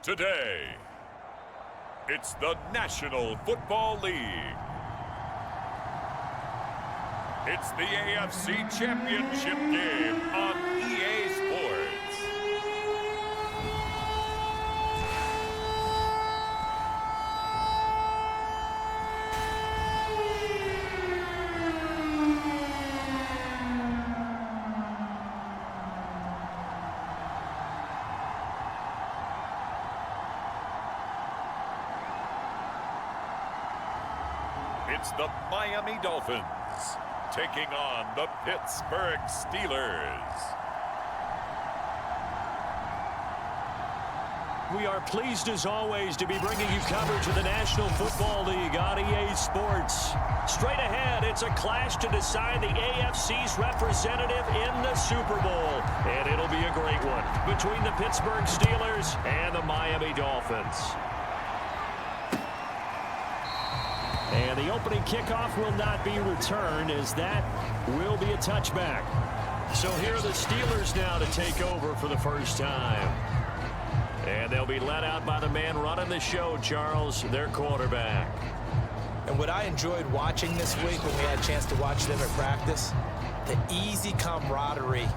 Today, it's the National Football League. It's the AFC Championship game on EA Sports. It's the Miami Dolphins taking on the Pittsburgh Steelers. We are pleased as always to be bringing you coverage of the National Football League on EA Sports. Straight ahead, it's a clash to decide the AFC's representative in the Super Bowl. And it'll be a great one between the Pittsburgh Steelers and the Miami Dolphins. And the opening kickoff will not be returned, as that will be a touchback. So here are the Steelers now to take over for the first time. And they'll be led out by the man running the show, Charles, their quarterback. And what I enjoyed watching this week when we had a chance to watch them at practice, the easy camaraderie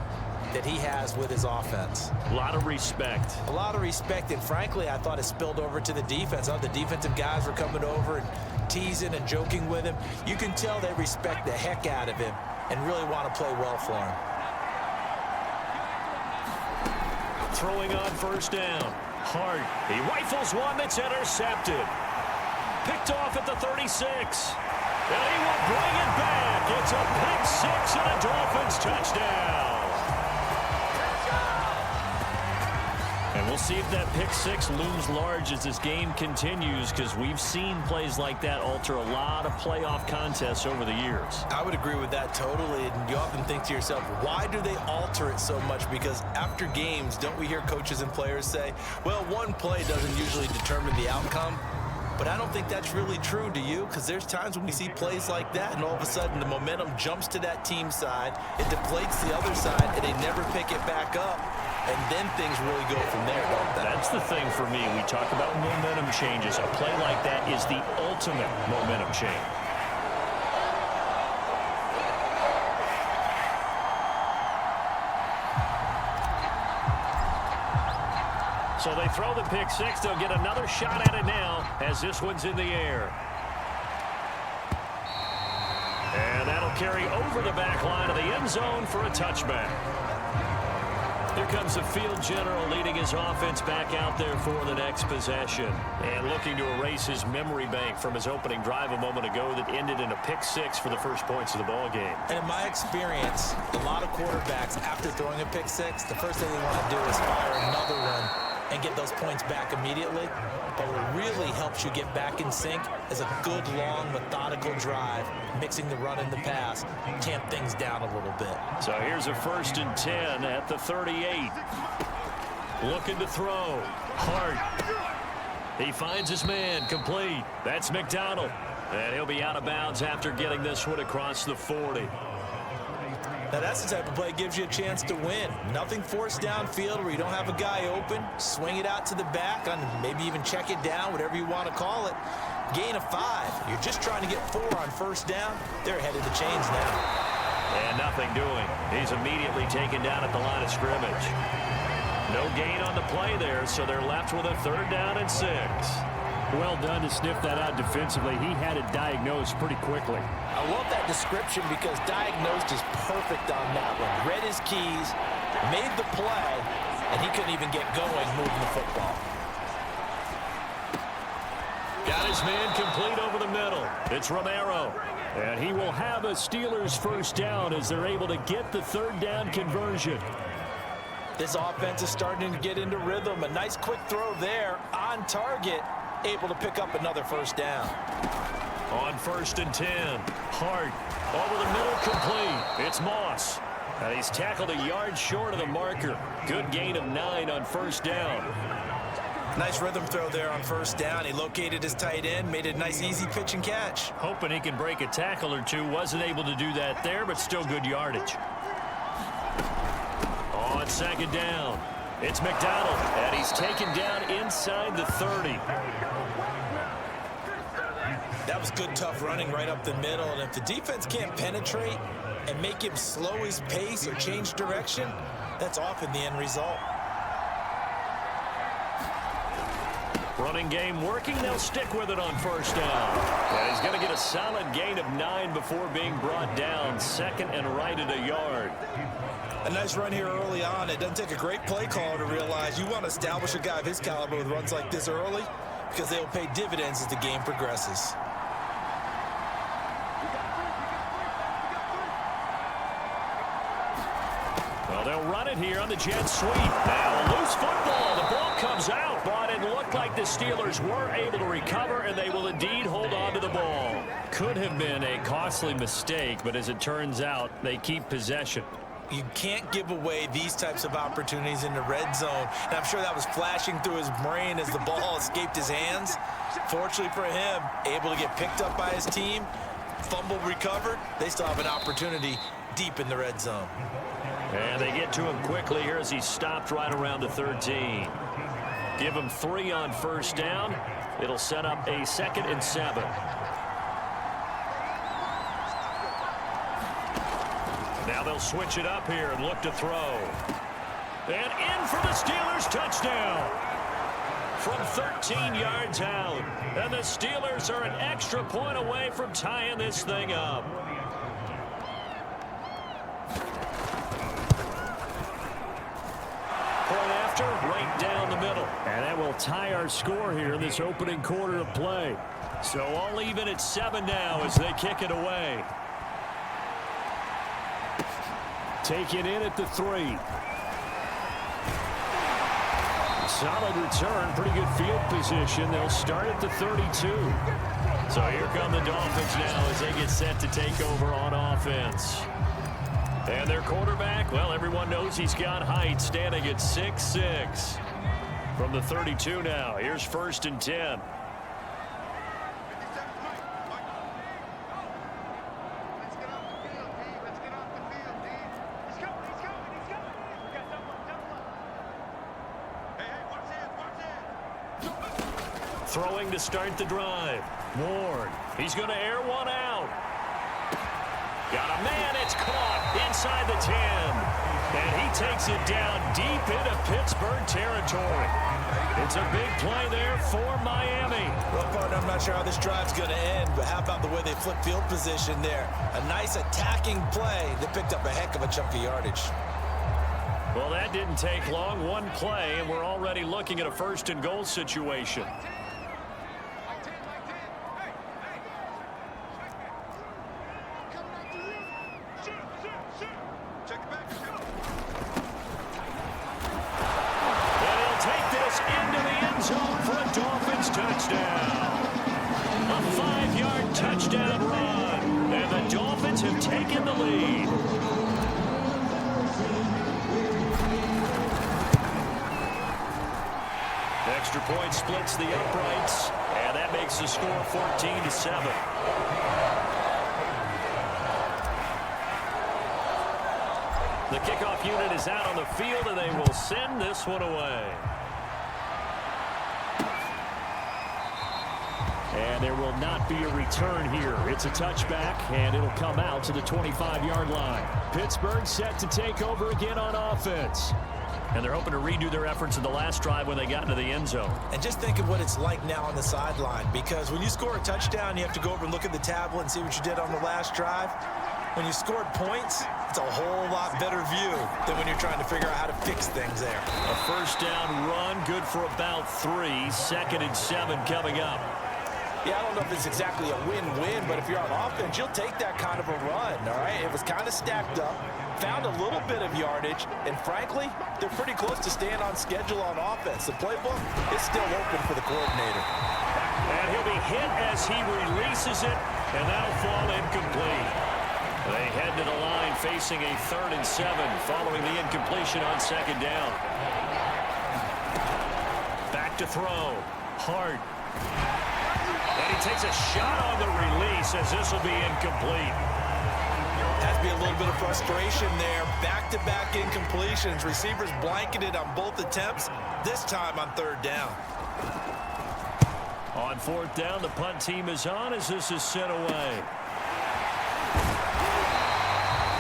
that he has with his offense. A lot of respect. A lot of respect, and frankly, I thought it spilled over to the defense. The defensive guys were coming over and teasing and joking with him. You can tell they respect the heck out of him and really want to play well for him. Throwing on first down. Hart. He rifles one that's intercepted. Picked off at the 36. And he will bring it back. It's a pick six and a Dolphins touchdown. And we'll see if that pick six looms large as this game continues, because we've seen plays like that alter a lot of playoff contests over the years. I would agree with that totally, and you often think to yourself, why do they alter it so much? Because after games, don't we hear coaches and players say, well, one play doesn't usually determine the outcome? But I don't think that's really true, do you? Because there's times when we see plays like that, and all of a sudden the momentum jumps to that team side, it deflates the other side, and they never pick it back up. And then things really go from there, don't they? That's the thing for me. We talk about momentum changes. A play like that is the ultimate momentum change. So they throw the pick six. They'll get another shot at it now as this one's in the air. And that'll carry over the back line of the end zone for a touchback. Here comes the field general leading his offense back out there for the next possession. And looking to erase his memory bank from his opening drive a moment ago that ended in a pick six for the first points of the ball game. And in my experience, a lot of quarterbacks, after throwing a pick six, the first thing they want to do is fire another one and get those points back immediately. But what really helps you get back in sync is a good, long, methodical drive, mixing the run and the pass, tamp things down a little bit. So here's a 1st and 10 at the 38. Looking to throw. Hart. He finds his man, complete. That's McDonald. And he'll be out of bounds after getting this one across the 40. Now that's the type of play that gives you a chance to win. Nothing forced downfield where you don't have a guy open. Swing it out to the back, on maybe even check it down, whatever you want to call it. Gain of 5. You're just trying to get 4 on first down. They're ahead of the chains now. And nothing doing. He's immediately taken down at the line of scrimmage. No gain on the play there, so they're left with a 3rd down and 6. Well done to sniff that out defensively. He had it diagnosed pretty quickly. I love that description because diagnosed is perfect on that one. Read his keys, made the play, and he couldn't even get going moving the football. Got his man complete over the middle. It's Romero. And he will have a Steelers first down as they're able to get the 3rd down conversion. This offense is starting to get into rhythm. A nice quick throw there on target, able to pick up another first down. On 1st and 10, Hart over the middle, complete. It's Moss. And he's tackled a yard short of the marker. Good gain of 9 on first down. Nice rhythm throw there on first down. He located his tight end, made a nice easy pitch and catch. Hoping he can break a tackle or two. Wasn't able to do that there, but still good yardage. On 2nd down, It's McDonald, and he's taken down inside the 30. That was good, tough running right up the middle. And if the defense can't penetrate and make him slow his pace or change direction, that's often the end result. Running game working. They'll stick with it on first down. And he's going to get a solid gain of 9 before being brought down. Second and right at a yard. A nice run here early on. It doesn't take a great play call to realize you want to establish a guy of his caliber with runs like this early, because they will pay dividends as the game progresses. Well, they'll run it here on the jet sweep. Now a loose football. The ball comes out, but it looked like the Steelers were able to recover, and they will indeed hold on to the ball. Could have been a costly mistake, but as it turns out, they keep possession. You can't give away these types of opportunities in the red zone. And I'm sure that was flashing through his brain as the ball escaped his hands. Fortunately for him, able to get picked up by his team, fumble recovered. They still have an opportunity deep in the red zone. And they get to him quickly here as he stopped right around the 13. Give him 3 on first down. It'll set up a 2nd and 7. Now they'll switch it up here and look to throw. And in for the Steelers, touchdown. From 13 yards out. And the Steelers are an extra point away from tying this thing up. Point after, right down the middle. And that will tie our score here in this opening quarter of play. So all even at 7 now as they kick it away. Taken in at the 3. Solid return, pretty good field position. They'll start at the 32. So here come the Dolphins now as they get set to take over on offense. And their quarterback, well, everyone knows he's got height, standing at 6'6". From the 32 now, here's 1st and 10. Throwing to start the drive. Ward. He's going to air one out. Got a man. It's caught inside the 10. And he takes it down deep into Pittsburgh territory. It's a big play there for Miami. Well, partner, I'm not sure how this drive's going to end, but how about the way they flip field position there? A nice attacking play that picked up a heck of a chunk of yardage. Well, that didn't take long. One play, and we're already looking at a 1st and goal situation. Touchdown. A 5-yard touchdown run. And the Dolphins have taken the lead. Extra point splits the uprights. And that makes the score 14-7. The kickoff unit is out on the field, and they will send this one away. And there will not be a return here. It's a touchback, and it'll come out to the 25-yard line. Pittsburgh set to take over again on offense. And they're hoping to redo their efforts in the last drive when they got into the end zone. And just think of what it's like now on the sideline, because when you score a touchdown, you have to go over and look at the tablet and see what you did on the last drive. When you scored points, it's a whole lot better view than when you're trying to figure out how to fix things there. A 1st down run, good for about 3. 2nd and 7 coming up. Yeah, I don't know if it's exactly a win-win, but if you're on offense, you'll take that kind of a run, all right? It was kind of stacked up, found a little bit of yardage, and frankly, they're pretty close to staying on schedule on offense. The playbook is still open for the coordinator. And he'll be hit as he releases it, and that'll fall incomplete. They head to the line facing a 3rd and 7 following the incompletion on 2nd down. Back to throw. Hart. And he takes a shot on the release as this will be incomplete. Has be a little bit of frustration there. Back-to-back incompletions. Receivers blanketed on both attempts, this time on third down. On fourth down, the punt team is on as this is sent away.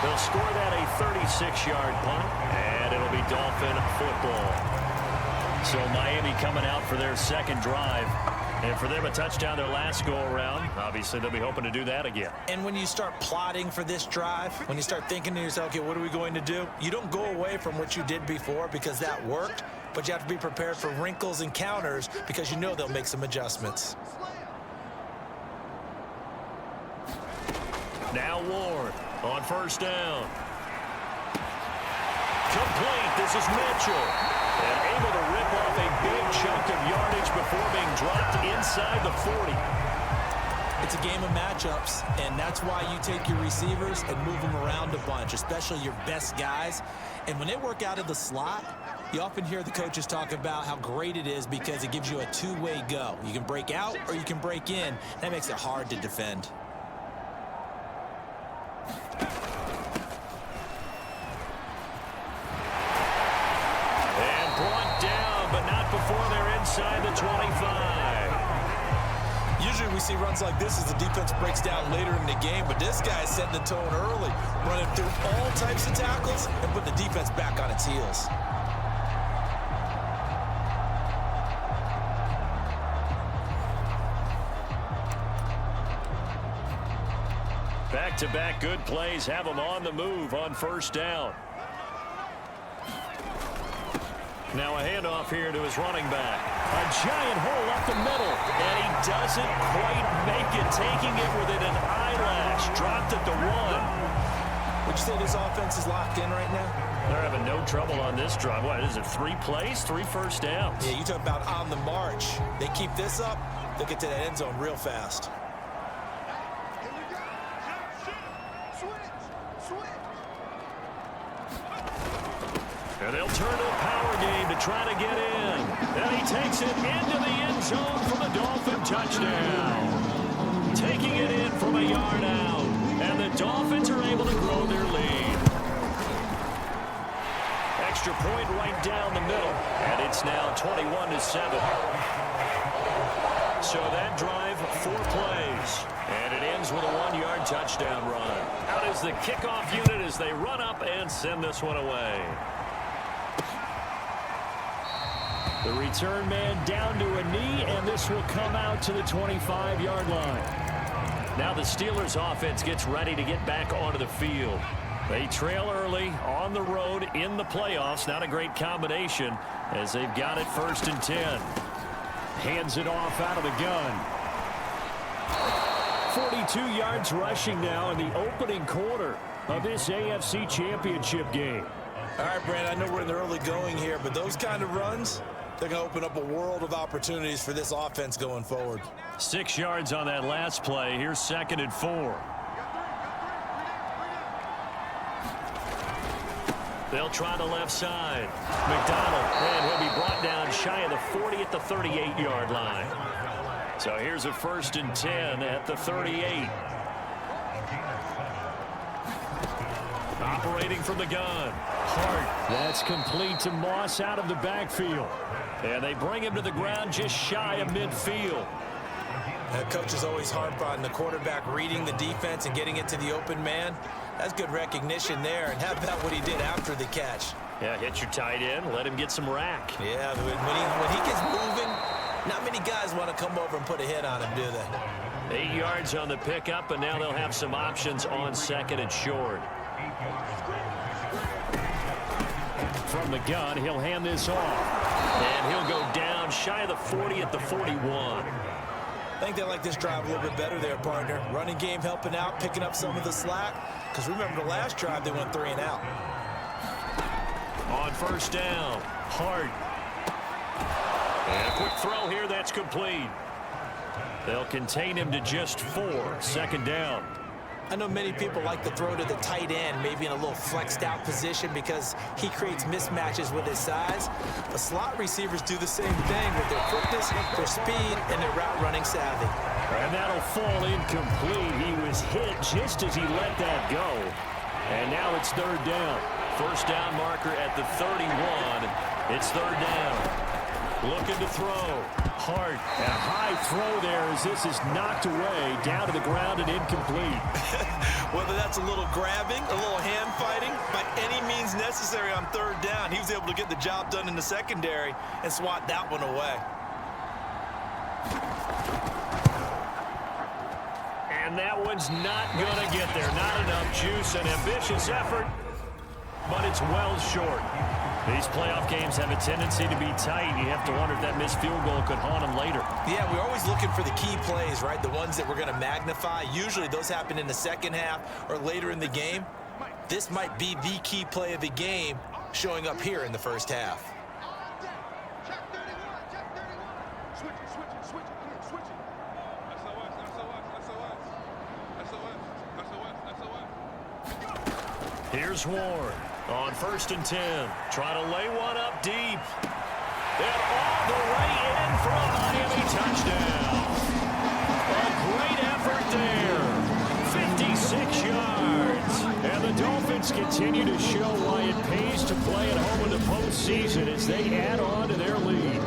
They'll score that a 36-yard punt, and it'll be Dolphin football. So Miami coming out for their second drive. And for them, a touchdown their last go-around. Obviously, they'll be hoping to do that again. And when you start plotting for this drive, when you start thinking to yourself, okay, what are we going to do? You don't go away from what you did before because that worked, but you have to be prepared for wrinkles and counters because you know they'll make some adjustments. Now Ward on first down. Complete. This is Mitchell. And able to rip off a big chunk of yardage before being dropped inside the 40. It's a game of matchups, and that's why you take your receivers and move them around a bunch, especially your best guys. And when they work out of the slot, you often hear the coaches talk about how great it is because it gives you a two-way go. You can break out or you can break in. That makes it hard to defend. Before they're inside the 25. Usually we see runs like this as the defense breaks down later in the game, but this guy is setting the tone early, running through all types of tackles and putting the defense back on its heels. Back-to-back good plays have them on the move on first down. Now a handoff here to his running back. A giant hole up the middle, and he doesn't quite make it, taking it within an eyelash. Dropped at the 1. Would you say this offense is locked in right now? They're having no trouble on this drive. What is it, 3 plays, 3 first downs? Yeah, you talk about on the march. They keep this up, they'll get to that end zone real fast. And they'll turn to a power game to try to get in. And he takes it into the end zone for the Dolphin touchdown. Taking it in from a yard out. And the Dolphins are able to grow their lead. Extra point right down the middle. And it's now 21-7. So that drive, 4 plays. And it ends with a 1-yard touchdown run. Out is the kickoff unit as they run up and send this one away. The return man down to a knee, and this will come out to the 25-yard line. Now the Steelers offense gets ready to get back onto the field. They trail early on the road in the playoffs. Not a great combination as they've got it 1st and 10. Hands it off out of the gun. 42 yards rushing now in the opening quarter of this AFC Championship game. All right, Brand, I know we're in the early going here, but those kind of runs, they're going to open up a world of opportunities for this offense going forward. 6 yards on that last play. Here's 2nd and 4. They'll try the left side. McDonald, and he'll be brought down shy of the 40 at the 38-yard line. So here's a 1st and 10 at the 38. Operating from the gun. Hart. That's complete to Moss out of the backfield. And they bring him to the ground just shy of midfield. Coaches always harp on the quarterback reading the defense and getting it to the open man. That's good recognition there. And how about what he did after the catch? Yeah, hit your tight end. Let him get some rack. Yeah, when he gets moving, not many guys want to come over and put a hit on him, do they? 8 yards on the pickup, and now they'll have some options on 2nd and short. From the gun, he'll hand this off. And he'll go down shy of the 40 at the 41. I think they like this drive a little bit better there, partner. Running game helping out, picking up some of the slack. Because remember the last drive, they went 3 and out. On 1st down, Hart. And a quick throw here, that's complete. They'll contain him to just 4. 2nd down. I know many people like to throw to the tight end, maybe in a little flexed out position because he creates mismatches with his size. But slot receivers do the same thing with their quickness, their speed, and their route running savvy. And that'll fall incomplete. He was hit just as he let that go. And now it's third down. First down marker at the 31. It's third down. Looking to throw. Hart. A high throw there as this is knocked away, down to the ground and incomplete. Whether that's a little grabbing, a little hand fighting, by any means necessary on third down, he was able to get the job done in the secondary and swat that one away. And that one's not going to get there. Not enough juice. An ambitious effort, but it's well short. These playoff games have a tendency to be tight. You have to wonder if that missed field goal could haunt them later. Yeah, we're always looking for the key plays, right? The ones that we're going to magnify. Usually those happen in the second half or later in the game. This might be the key play of the game showing up here in the first half. Here's Warren on 1st and 10. Trying to lay one up deep. And all the way in for a Miami touchdown. A great effort there. 56 yards. And the Dolphins continue to show why it pays to play at home in the postseason as they add on to their lead.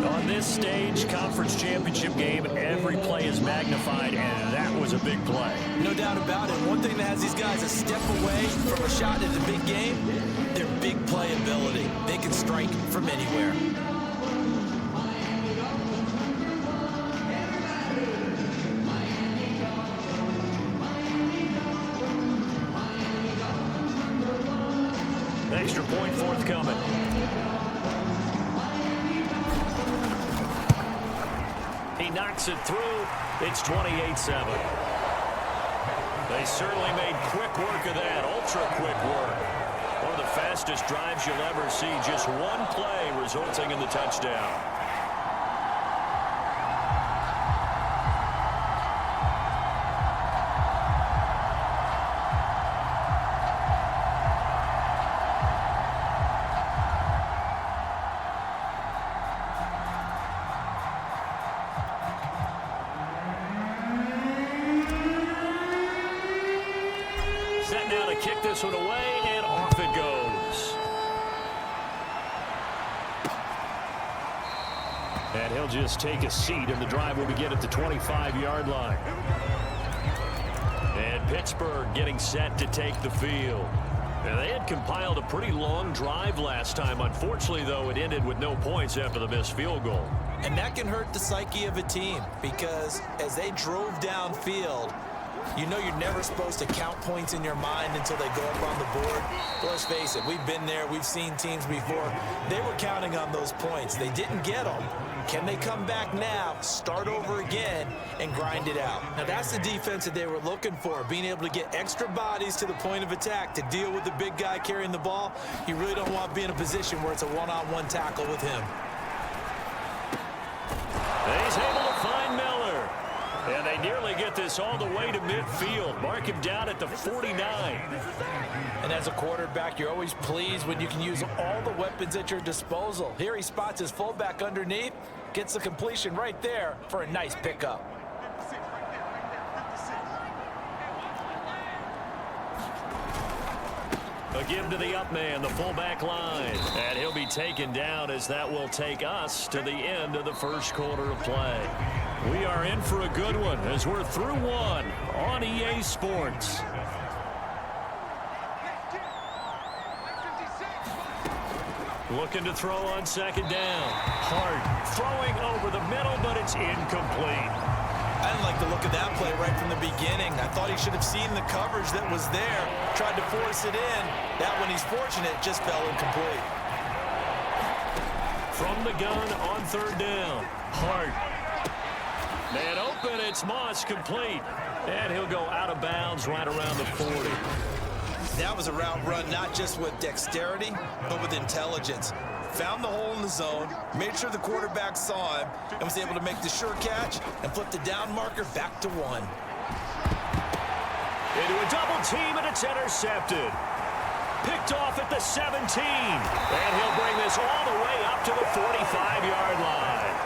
On this stage, conference championship game, every play is magnified, and that was a big play. No doubt about it. One thing that has these guys a step away from a shot at the big game, their big play ability. They can strike from anywhere. Extra point forthcoming. He knocks it through. It's 28-7. They certainly made quick work of that, ultra-quick work. One of the fastest drives you'll ever see. Just one play resulting in the touchdown. Set now to kick this one away, and off it goes. And he'll just take a seat, and the drive will begin at the 25-yard line. And Pittsburgh getting set to take the field. And they had compiled a pretty long drive last time. Unfortunately, though, it ended with no points after the missed field goal. And that can hurt the psyche of a team because as they drove downfield, you know you're never supposed to count points in your mind until they go up on the board. But let's face it, we've been there. We've seen teams before. They were counting on those points. They didn't get them. Can they come back now, start over again, and grind it out? Now, that's the defense that they were looking for, being able to get extra bodies to the point of attack to deal with the big guy carrying the ball. You really don't want to be in a position where it's a one-on-one tackle with him. He's able to find Miller. And they nearly get this all the way to midfield. Mark him down at the 49. And as a quarterback, you're always pleased when you can use all the weapons at your disposal. Here he spots his fullback underneath, gets the completion right there for a nice pickup. A give to the up man, the fullback line. And he'll be taken down as that will take us to the end of the first quarter of play. We are in for a good one as we're through one on EA Sports. Looking to throw on second down. Hart throwing over the middle, but it's incomplete. I didn't like the look of that play right from the beginning. I thought he should have seen the coverage that was there, tried to force it in. That one, he's fortunate, just fell incomplete. From the gun on third down. Hart. Man open, it's Moss, complete. And he'll go out of bounds right around the 40. That was a route run not just with dexterity, but with intelligence. Found the hole in the zone, made sure the quarterback saw him, and was able to make the sure catch and flip the down marker back to one. Into a double team, and it's intercepted. Picked off at the 17. And he'll bring this all the way up to the 45-yard line.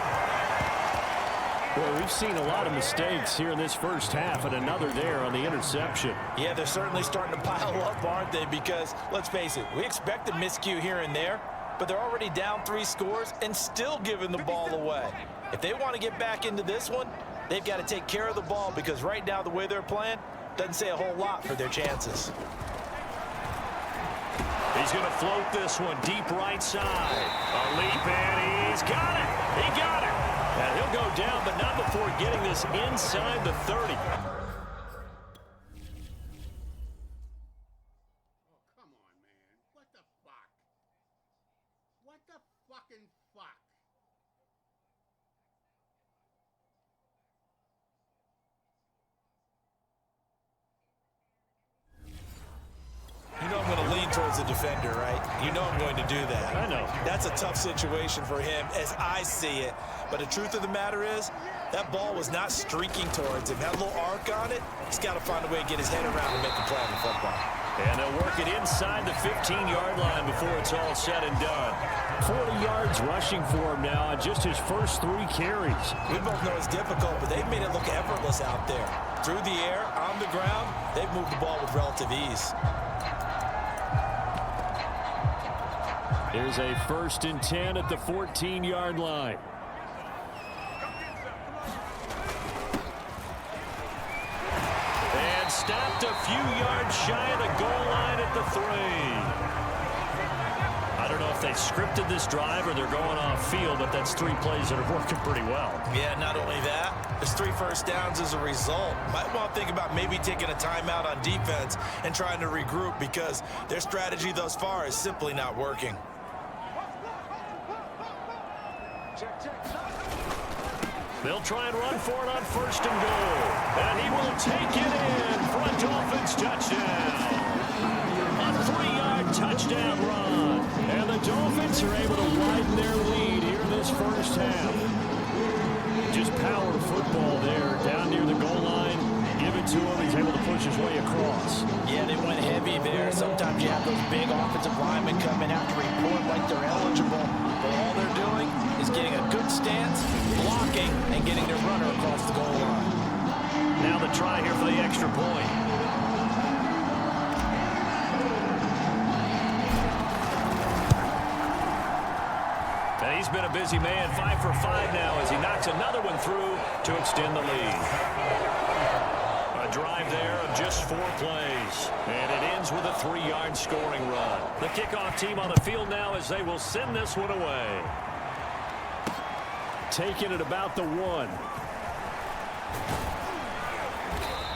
Well, we've seen a lot of mistakes here in this first half, and another there on the interception. Yeah, they're certainly starting to pile up, aren't they? Because, let's face it, we expect a miscue here and there, but they're already down 3 scores and still giving the ball away. If they want to get back into this one, they've got to take care of the ball, because right now the way they're playing doesn't say a whole lot for their chances. He's going to float this one deep right side. A leap, and he's got it. He got it. And he'll go down, but not before getting this inside the 30. Oh, come on, man. What the fuck? What the fucking fuck? You know I'm going to lean towards the defender, right? You know I'm going to do that. I know. That's a tough situation for him as I see it. But the truth of the matter is, that ball was not streaking towards him. Had a little arc on it. He's got to find a way to get his head around and make a play on the football. And they'll work it inside the 15-yard line before it's all said and done. 40 yards rushing for him now on just his first 3 carries. We both know it's difficult, but they've made it look effortless out there. Through the air, on the ground, they've moved the ball with relative ease. Here's a 1st and 10 at the 14-yard line. And stopped a few yards shy of the goal line at the 3. I don't know if they scripted this drive or they're going off field, but that's 3 plays that are working pretty well. Yeah, not only that, there's 3 first downs as a result. Might want to think about maybe taking a timeout on defense and trying to regroup, because their strategy thus far is simply not working. They'll try and run for it on 1st and goal. And he will take it in for a Dolphins touchdown. A 3-yard touchdown run. And the Dolphins are able to widen their lead here in this first half. Just power football there down near the goal line. Give it to him. He's able to push his way across. Yeah, they went heavy there. Sometimes you have those big offensive linemen come in after report like they're eligible. But all they're doing is getting a good stance, blocking, and getting their runner across the goal line. Now the try here for the extra point. And he's been a busy man, 5 for 5 now as he knocks another one through to extend the lead. A drive there of just 4 plays. And it ends with a 3-yard scoring run. The kickoff team on the field now as they will send this one away. Taking it about the 1.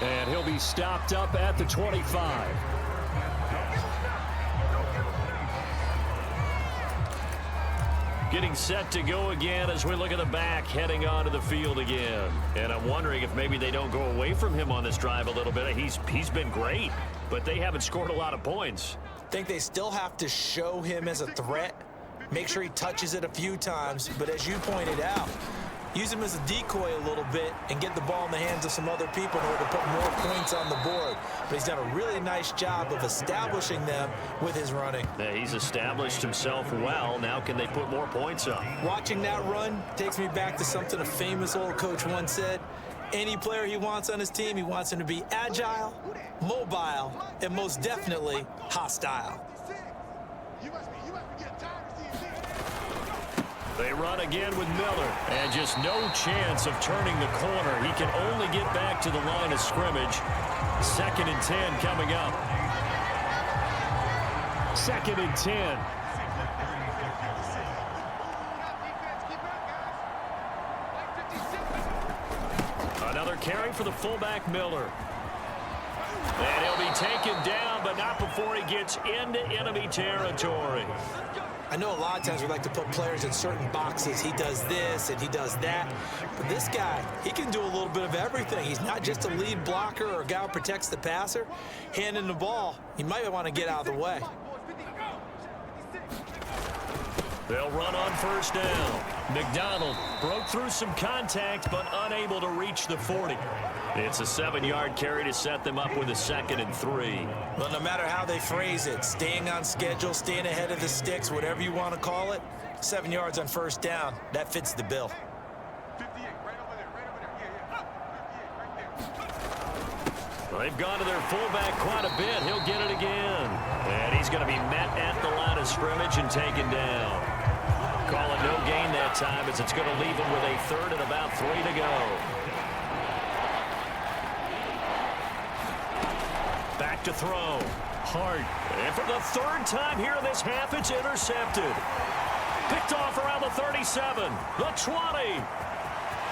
And he'll be stopped up at the 25. Getting set to go again as we look at the back heading onto the field again. And I'm wondering if maybe they don't go away from him on this drive a little bit. He's been great, but they haven't scored a lot of points. I think they still have to show him as a threat. Make sure he touches it a few times. But as you pointed out, use him as a decoy a little bit and get the ball in the hands of some other people in order to put more points on the board. But he's done a really nice job of establishing them with his running. Yeah, he's established himself well. Now can they put more points up? Watching that run takes me back to something a famous old coach once said. Any player he wants on his team, he wants him to be agile, mobile, and most definitely hostile. They run again with Miller. And just no chance of turning the corner. He can only get back to the line of scrimmage. 2nd and 10 coming up. 2nd and 10. Another carry for the fullback, Miller. And he'll be taken down, but not before he gets into enemy territory. I know a lot of times we like to put players in certain boxes. He does this and he does that. But this guy, he can do a little bit of everything. He's not just a lead blocker or a guy who protects the passer. Handing the ball, you might want to get out of the way. They'll run on 1st down. McDonald broke through some contact, but unable to reach the 40. It's a 7-yard carry to set them up with a 2nd and 3. Well, no matter how they phrase it, staying on schedule, staying ahead of the sticks, whatever you want to call it, 7 yards on 1st down, that fits the bill. 58, right over there, right over They've gone to their fullback quite a bit. He'll get it again. And he's going to be met at the line of scrimmage and taken down. Call it no gain that time as it's going to leave him with a third and about 3 to go. Back to throw. Hart. And for the third time here in this half, it's intercepted. Picked off around the 37, the 20.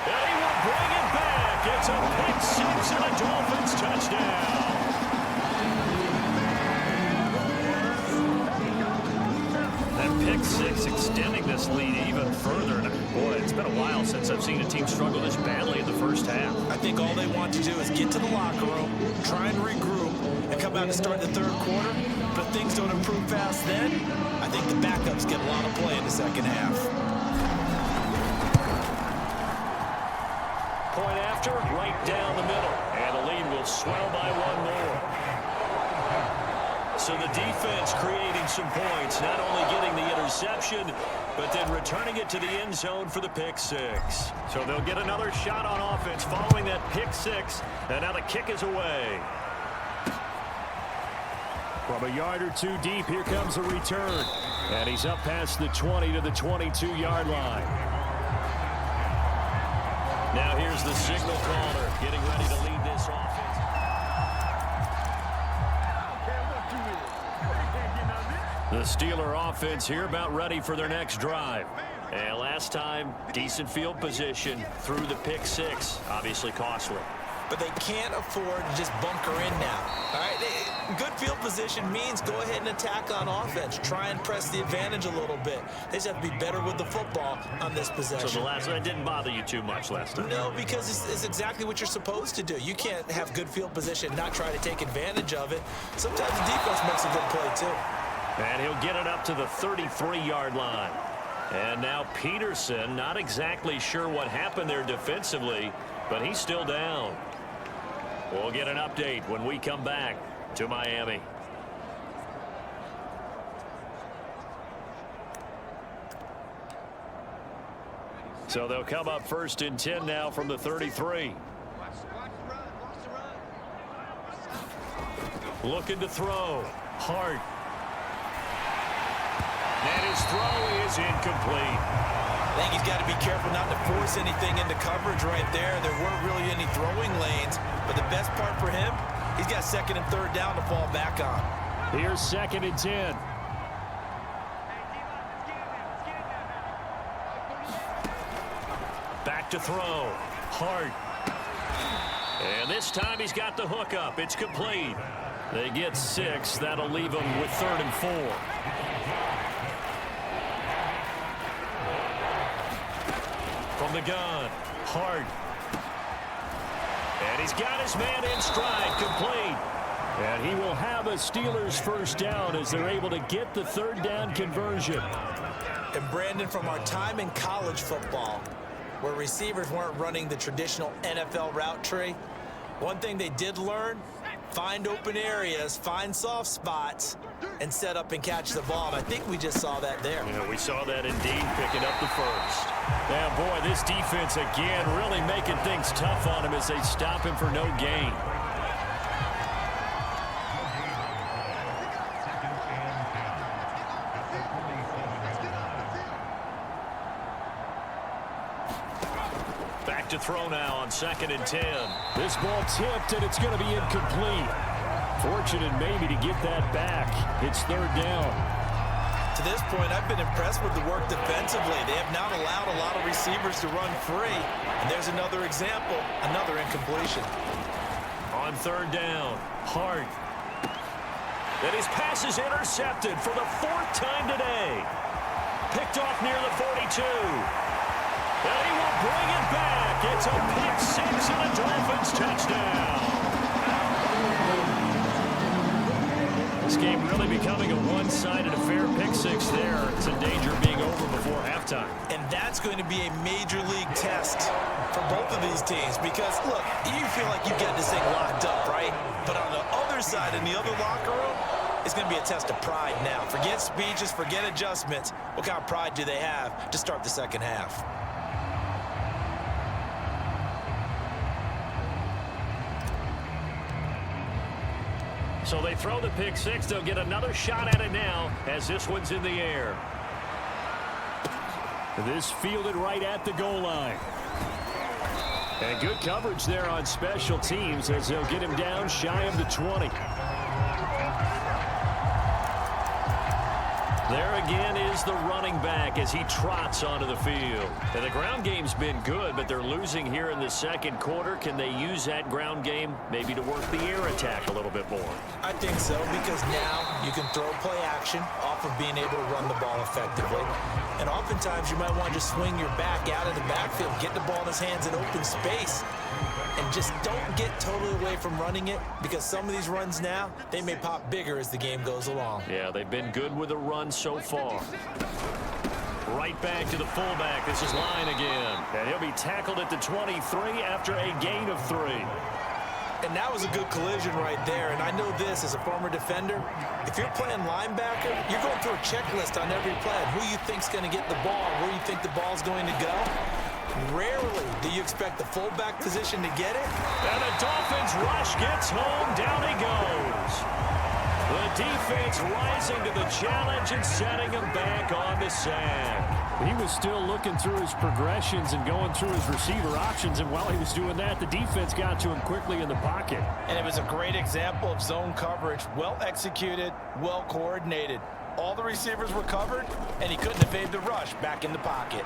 And he will bring it back. It's a pick six and a Dolphins touchdown. That pick six extending this lead even further. Boy, it's been a while since I've seen a team struggle this badly in the first half. I think all they want to do is get to the locker room, try and regroup, and come out and start the third quarter. But if things don't improve fast then, I think the backups get a lot of play in the second half. Point after, right down the middle. And the lead will swell by one more. So the defense creating some points, not only getting the interception, but then returning it to the end zone for the pick six. So they'll get another shot on offense following that pick six. And now the kick is away. From a yard or two deep, here comes a return. And he's up past the 20 to the 22-yard line. Now here's the signal caller getting ready to lead this offense. The Steeler offense here about ready for their next drive. And last time, decent field position through the pick six. Obviously costly. But they can't afford to just bunker in now. All right, good field position means go ahead and attack on offense. Try and press the advantage a little bit. They just have to be better with the football on this possession. So that didn't bother you too much last time? No, because it's exactly what you're supposed to do. You can't have good field position and not try to take advantage of it. Sometimes the defense makes a good play, too. And he'll get it up to the 33-yard line. And now Peterson, not exactly sure what happened there defensively, but he's still down. We'll get an update when we come back to Miami. So they'll come up first and 10 now from the 33. Looking to throw. Hart. And his throw is incomplete. I think he's got to be careful not to force anything into coverage right there. There weren't really any throwing lanes. But the best part for him, he's got second and third down to fall back on. Here's second and 10. Back to throw. Hart. And this time he's got the hook up. It's complete. They get 6. That'll leave them with 3rd and 4. From the gun, Hart. And he's got his man in stride, complete. And he will have a Steelers first down as they're able to get the 3rd down conversion. And Brandon, from our time in college football, where receivers weren't running the traditional NFL route tree, one thing they did learn, find open areas, find soft spots, and set up and catch the ball. And I think we just saw that there. Yeah, we saw that indeed, picking up the first. Yeah, boy, this defense again really making things tough on him as they stop him for no gain. Back to throw now on 2nd and 10. This ball tipped, and it's going to be incomplete. Fortunate maybe to get that back. It's 3rd down. To this point, I've been impressed with the work defensively. They have not allowed a lot of receivers to run free. And there's another example, another incompletion. On 3rd down, Hart. And his pass is intercepted for the 4th time today. Picked off near the 42. And he will bring it back. It's a pick six and a Dolphins touchdown. This game really becoming a one-sided affair. Pick six there. It's in danger of being over before halftime. And that's going to be a major league test for both of these teams because, look, you feel like you've got this thing locked up, right? But on the other side, in the other locker room, it's going to be a test of pride now. Forget speeches, forget adjustments. What kind of pride do they have to start the second half? So they throw the pick six. They'll get another shot at it now as this one's in the air. This fielded right at the goal line. And good coverage there on special teams as they'll get him down shy of the 20. There again is the running back as he trots onto the field. And the ground game's been good, but they're losing here in the second quarter. Can they use that ground game maybe to work the air attack a little bit more? I think so, because now you can throw play action off of being able to run the ball effectively. And oftentimes you might want to just swing your back out of the backfield, get the ball in his hands in open space, and just don't get totally away from running it, because some of these runs now, they may pop bigger as the game goes along. Yeah, they've been good with the run so far. Right back to the fullback. This is Line again. And he'll be tackled at the 23 after a gain of 3. And that was a good collision right there. And I know this as a former defender. If you're playing linebacker, you're going through a checklist on every play. Who you think's going to get the ball, where you think the ball's going to go. Rarely do you expect the fullback position to get it. And the Dolphins rush gets home. Down he goes. The defense rising to the challenge and setting him back on the sack. He was still looking through his progressions and going through his receiver options, and while he was doing that, the defense got to him quickly in the pocket. And it was a great example of zone coverage. Well executed, well coordinated. All the receivers were covered, and he couldn't evade the rush back in the pocket.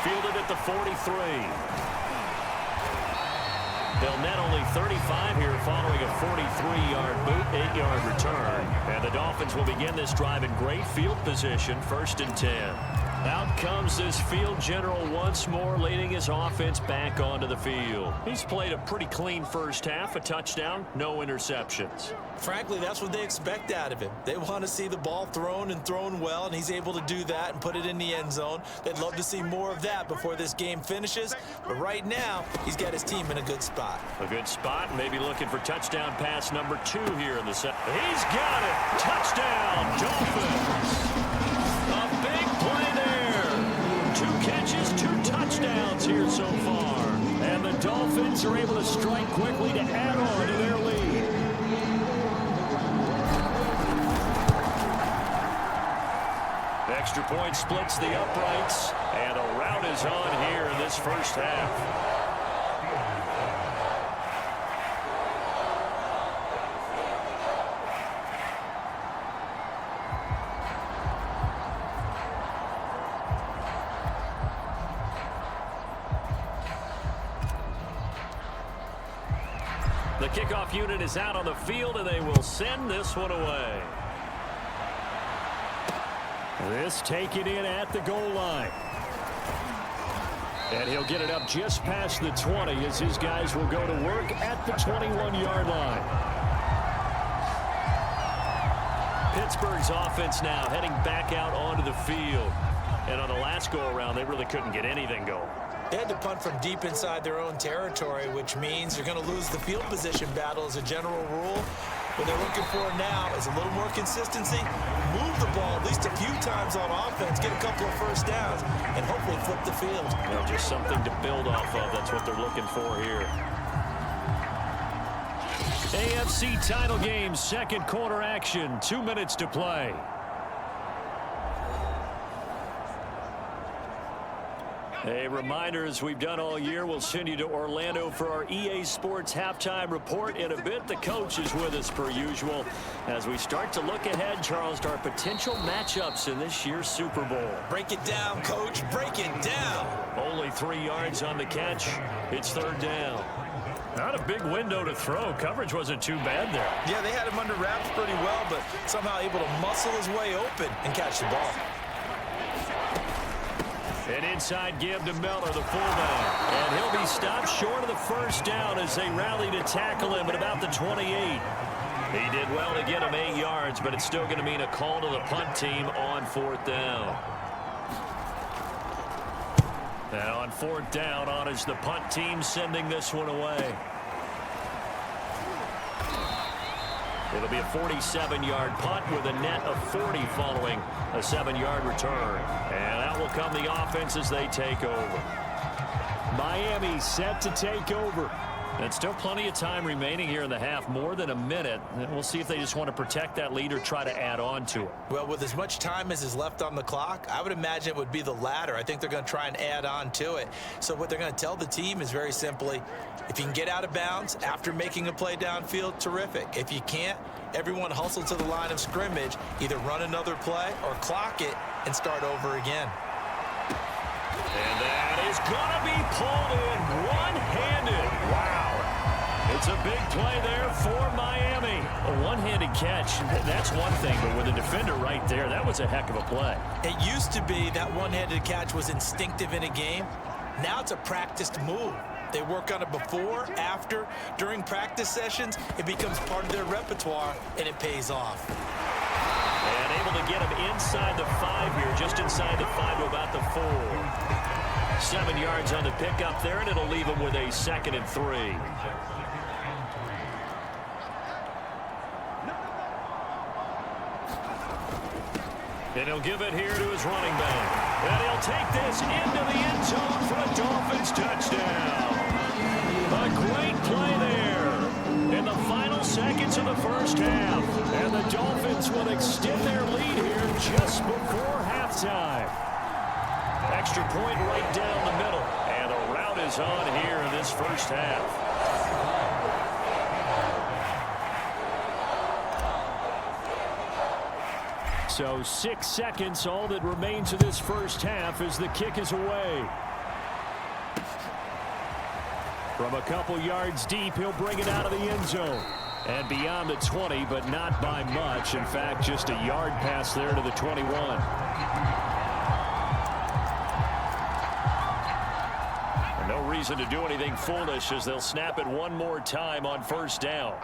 Fielded at the 43. They'll net only 35 here following a 43-yard boot, 8-yard return. And the Dolphins will begin this drive in great field position, 1st and 10. Out comes this field general once more, leading his offense back onto the field. He's played a pretty clean first half, a touchdown, no interceptions. Frankly, that's what they expect out of him. They want to see the ball thrown and thrown well, and he's able to do that and put it in the end zone. They'd love to see more of that before this game finishes. But right now, he's got his team in a good spot. A good spot, maybe looking for touchdown pass number 2 here in the set. He's got it! Touchdown, Dolphins! A big play there. 2 catches, 2 touchdowns here so far. And the Dolphins are able to strike quickly to add on to their lead. Extra point splits the uprights, and a rout is on here in this first half. The kickoff unit is out on the field, and they will send this one away. This taken in at the goal line. And he'll get it up just past the 20 as his guys will go to work at the 21-yard line. Pittsburgh's offense now heading back out onto the field. And on the last go-around, they really couldn't get anything going. They had to punt from deep inside their own territory, which means you're going to lose the field position battle as a general rule. What they're looking for now is a little more consistency, move the ball at least a few times on offense, get a couple of first downs, and hopefully flip the field. You know, just something to build off of. That's what they're looking for here. AFC title game, second quarter action, 2 minutes to play. A reminder, as we've done all year, we'll send you to Orlando for our EA Sports halftime report in a bit. The coach is with us per usual as we start to look ahead, Charles, to our potential matchups in this year's Super Bowl. Break it down, Coach. Break it down. Only 3 yards on the catch. It's 3rd down. Not a big window to throw. Coverage wasn't too bad there. Yeah, they had him under wraps pretty well, but somehow able to muscle his way open and catch the ball. An inside give to Miller, the fullback. And he'll be stopped short of the first down as they rally to tackle him at about the 28. He did well to get him 8 yards, but it's still going to mean a call to the punt team on 4th down. And on 4th down, on is the punt team sending this one away. It'll be a 47-yard punt with a net of 40 following a 7-yard return. And out will come the offense as they take over. Miami set to take over. And still plenty of time remaining here in the half, more than a minute. We'll see if they just want to protect that lead or try to add on to it. Well, with as much time as is left on the clock, I would imagine it would be the latter. I think they're going to try and add on to it. So what they're going to tell the team is very simply, if you can get out of bounds after making a play downfield, terrific. If you can't, everyone hustle to the line of scrimmage, either run another play or clock it and start over again. And that is going to be pulled in one-handed. Wow. It's a big play there for Miami. A one-handed catch, that's one thing, but with a defender right there, that was a heck of a play. It used to be that one-handed catch was instinctive in a game. Now it's a practiced move. They work on it before, after, during practice sessions. It becomes part of their repertoire, and it pays off. And able to get him inside the 5 here, just inside the 5 to about the 4. 7 yards on the pickup there, and it'll leave him with a 2nd and 3. And he'll give it here to his running back. And he'll take this into the end zone for a Dolphins touchdown. A great play there in the final seconds of the first half. And the Dolphins will extend their lead here just before halftime. Extra point right down the middle. And the route is on here in this first half. So 6 seconds, all that remains of this first half as the kick is away. From a couple yards deep, he'll bring it out of the end zone. And beyond the 20, but not by much. In fact, just a yard pass there to the 21. And no reason to do anything foolish as they'll snap it one more time on first down.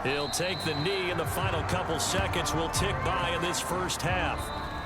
He'll take the knee, and the final couple seconds will tick by in this first half.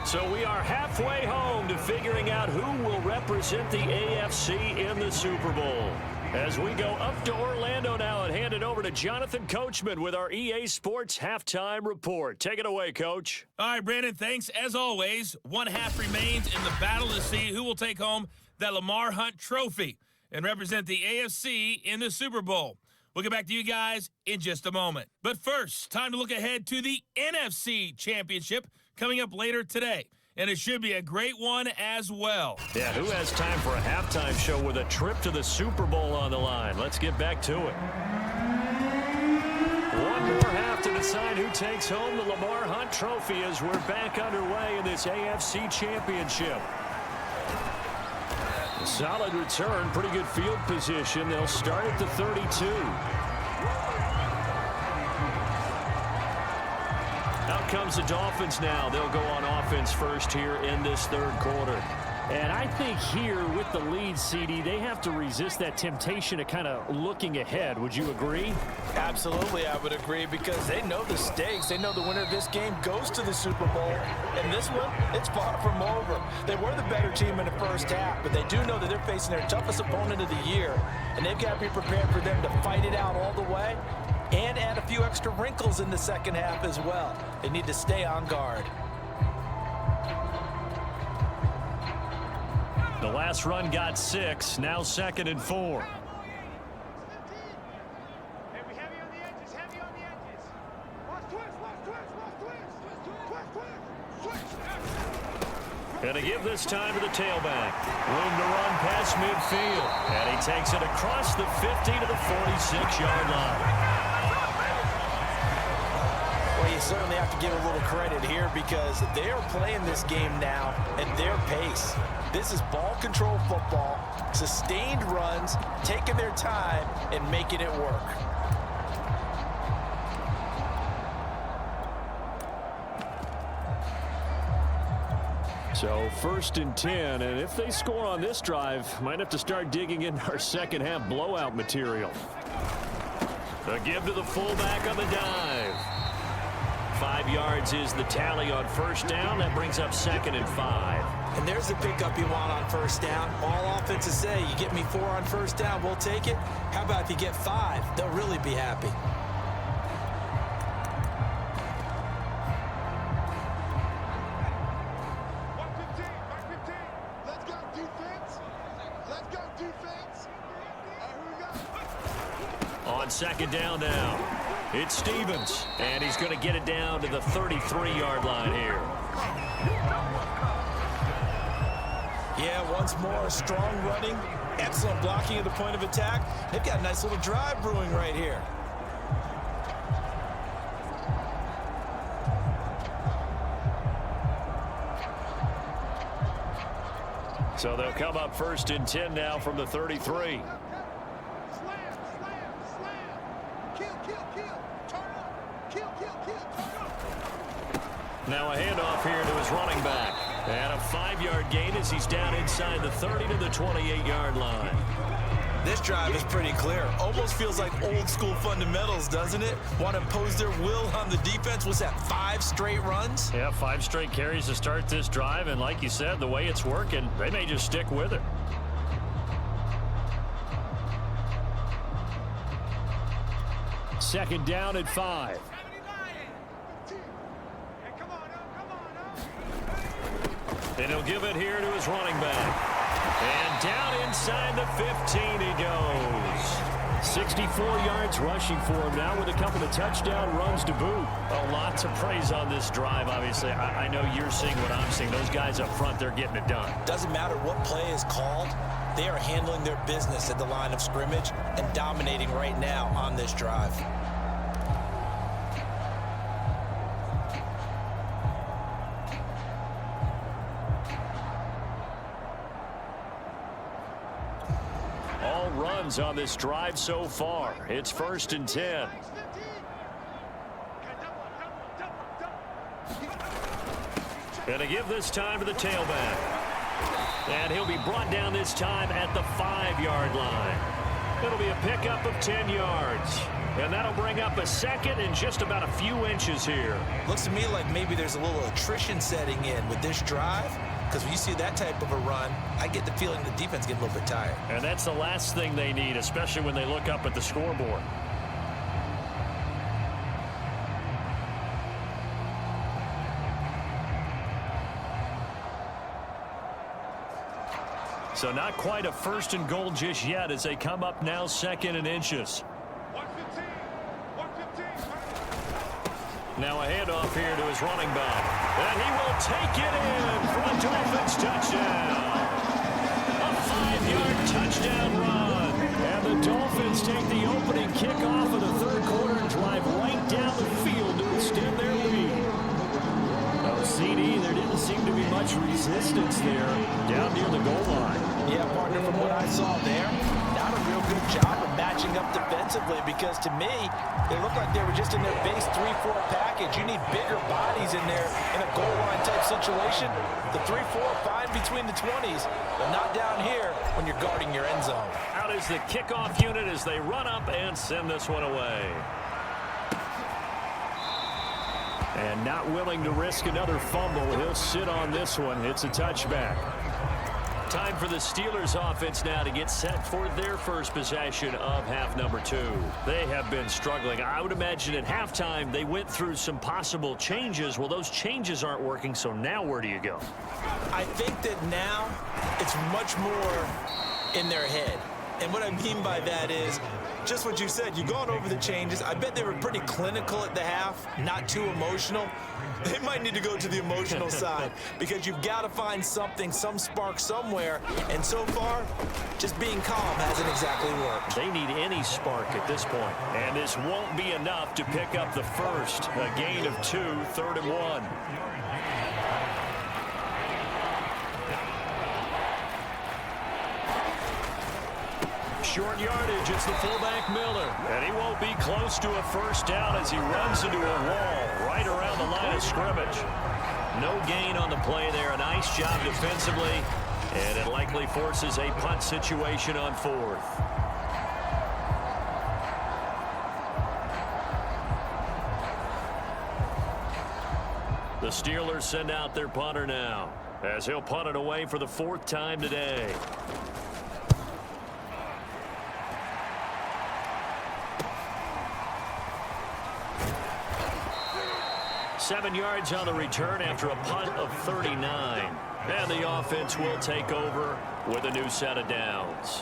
So we are halfway home to figuring out who will represent the AFC in the Super Bowl. As we go up to Orlando now and hand it over to Jonathan Coachman with our EA Sports Halftime Report. Take it away, Coach. All right, Brandon, thanks. As always, one half remains in the battle to see who will take home that Lamar Hunt trophy and represent the AFC in the Super Bowl. We'll get back to you guys in just a moment. But first, time to look ahead to the NFC Championship coming up later today. And it should be a great one as well. Yeah, who has time for a halftime show with a trip to the Super Bowl on the line? Let's get back to it. One more half to decide who takes home the Lamar Hunt trophy as we're back underway in this AFC Championship. Solid return, pretty good field position. They'll start at the 32. Out comes the Dolphins now. They'll go on offense first here in this third quarter. And I think here with the lead, CD, they have to resist that temptation of kind of looking ahead. Would you agree? Absolutely, I would agree, because they know the stakes. They know the winner of this game goes to the Super Bowl. And this one, it's far from over. They were the better team in the first half, but they do know that they're facing their toughest opponent of the year. And they've got to be prepared for them to fight it out all the way and add a few extra wrinkles in the second half as well. They need to stay on guard. The last run got 6, now 2nd and 4. And to give this time to the tailback. Room to run past midfield. And he takes it across the 50 to the 46-yard line. Well, you certainly have to give a little credit here because they are playing this game now at their pace. This is ball control football, sustained runs, taking their time and making it work. So 1st and 10, and if they score on this drive, might have to start digging in our second half blowout material. The give to the fullback on the dive. 5 yards is the tally on first down. That brings up 2nd and 5. And there's the pickup you want on first down. All offenses say, you get me 4 on first down, we'll take it. How about if you get 5? They'll really be happy. Let's go defense. Let's go defense. All right, here we go. second down now. It's Stevens, and he's going to get it down to the 33-yard line here. Yeah, once more, strong running, excellent blocking at the point of attack. They've got a nice little drive brewing right here. So they'll come up 1st and 10 now from the 33. Now a handoff here to his running back. And a 5-yard gain as he's down inside the 30 to the 28-yard line. This drive is pretty clear. Almost feels like old school fundamentals, doesn't it? Want to impose their will on the defense. Was that 5 straight runs? Yeah, 5 straight carries to start this drive. And like you said, the way it's working, they may just stick with it. Second down at 5. And he'll give it here to his running back. And down inside the 15 he goes. 64 yards rushing for him now with a couple of touchdown runs to boot. A lot to praise on this drive, obviously. I know you're seeing what I'm seeing. Those guys up front, they're getting it done. Doesn't matter what play is called. They are handling their business at the line of scrimmage and dominating right now on this drive. Runs on this drive so far. It's 1st and 10. Gonna give this time to the tailback. And he'll be brought down this time at the 5-yard line. It'll be a pickup of 10 yards. And that'll bring up a second and just about a few inches here. Looks to me like maybe there's a little attrition setting in with this drive. Because when you see that type of a run, I get the feeling the defense gets a little bit tired. And that's the last thing they need, especially when they look up at the scoreboard. So not quite a 1st and goal just yet as they come up now 2nd and inches. Now a handoff here to his running back. And he will take it in for a Dolphins touchdown. A 5-yard touchdown run. And the Dolphins take the opening kickoff of the 3rd quarter and drive right down the field to extend their lead. Now, CD, there didn't seem to be much resistance there down near the goal line. Yeah, partner, from what I saw there, not a real good job of matching up defensively because to me, they looked like they were just in their base 3-4 package. You need bigger bodies in there in a goal line type situation. The 3-4 fine between the 20s, but not down here when you're guarding your end zone. Out is the kickoff unit as they run up and send this one away. And not willing to risk another fumble. He'll sit on this one. It's a touchback. Time for the Steelers offense now to get set for their first possession of half number 2. They have been struggling. I would imagine at halftime they went through some possible changes. Well, those changes aren't working, so now where do you go? I think that now it's much more in their head. And what I mean by that is just what you said. You've gone over the changes. I bet they were pretty clinical at the half, not too emotional. They might need to go to the emotional side because you've got to find something, some spark somewhere. And so far, just being calm hasn't exactly worked. They need any spark at this point. And this won't be enough to pick up the first. A gain of 2, 3rd and 1. Short yardage, it's the fullback Miller. And he won't be close to a first down as he runs into a wall right around the line of scrimmage. No gain on the play there. A nice job defensively. And it likely forces a punt situation on 4th. The Steelers send out their punter now as he'll punt it away for the 4th time today. Seven yards on the return after a punt of 39. And the offense will take over with a new set of downs.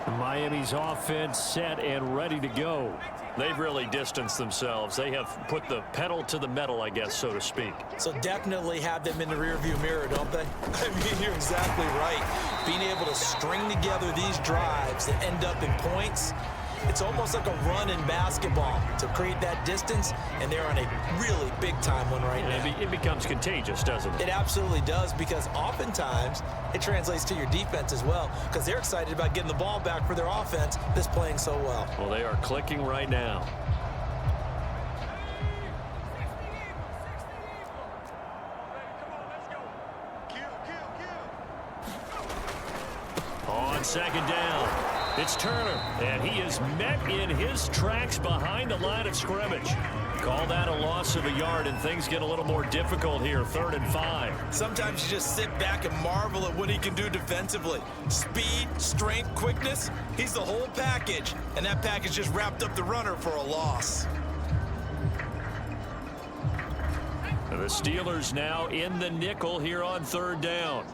Miami's offense set and ready to go. They've really distanced themselves. They have put the pedal to the metal, I guess, so to speak. So definitely have them in the rearview mirror, don't they? I mean, you're exactly right. Being able to string together these drives that end up in points, it's almost like a run in basketball to create that distance, and they're on a really big-time one right now. It becomes contagious, doesn't it? It absolutely does, because oftentimes it translates to your defense as well, because they're excited about getting the ball back for their offense that's playing so well. Well, they are clicking right now. On second down, it's Turner, and he is met in his tracks behind the line of scrimmage. Call that a loss of a yard, and things get a little more difficult here, 3rd and 5. Sometimes you just sit back and marvel at what he can do defensively. Speed, strength, quickness, he's the whole package, and that package just wrapped up the runner for a loss. The Steelers now in the nickel here on 3rd down.